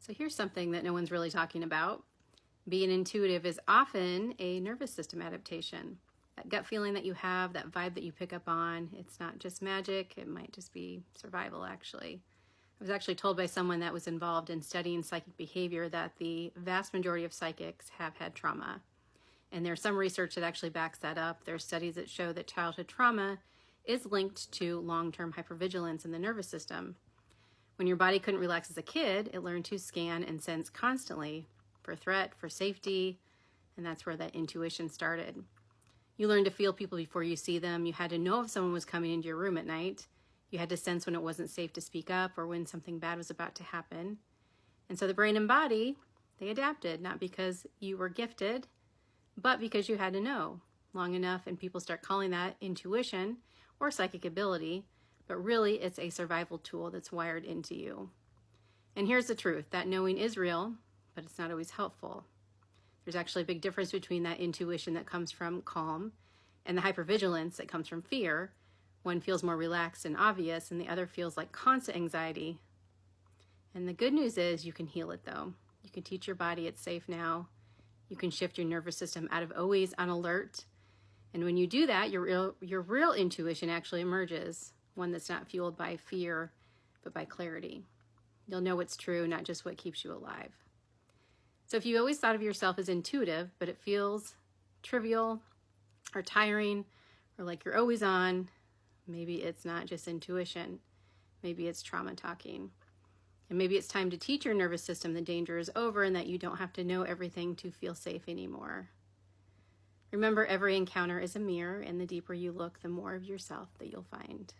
So here's something that no one's really talking about. Being intuitive is often a nervous system adaptation. That gut feeling that you have, that vibe that you pick up on, it's not just magic, it might just be survival actually. I was actually told by someone that was involved in studying psychic behavior that the vast majority of psychics have had trauma. And there's some research that actually backs that up. There's studies that show that childhood trauma is linked to long-term hypervigilance in the nervous system. When your body couldn't relax as a kid, it learned to scan and sense constantly for threat, for safety, and that's where that intuition started. You learned to feel people before you see them. You had to know if someone was coming into your room at night. You had to sense when it wasn't safe to speak up or when something bad was about to happen. And so the brain and body, they adapted, not because you were gifted, but because you had to know long enough, and people start calling that intuition or psychic ability, but really it's a survival tool that's wired into you. And here's the truth, that knowing is real, but it's not always helpful. There's actually a big difference between that intuition that comes from calm and the hypervigilance that comes from fear. One feels more relaxed and obvious, and the other feels like constant anxiety. And the good news is you can heal it though. You can teach your body it's safe now. You can shift your nervous system out of always on alert. And when you do that, your real intuition actually emerges, one that's not fueled by fear, but by clarity. You'll know what's true, not just what keeps you alive. So if you always thought of yourself as intuitive, but it feels trivial or tiring or like you're always on, maybe it's not just intuition. Maybe it's trauma talking. And maybe it's time to teach your nervous system the danger is over and that you don't have to know everything to feel safe anymore. Remember, every encounter is a mirror, and the deeper you look, the more of yourself that you'll find.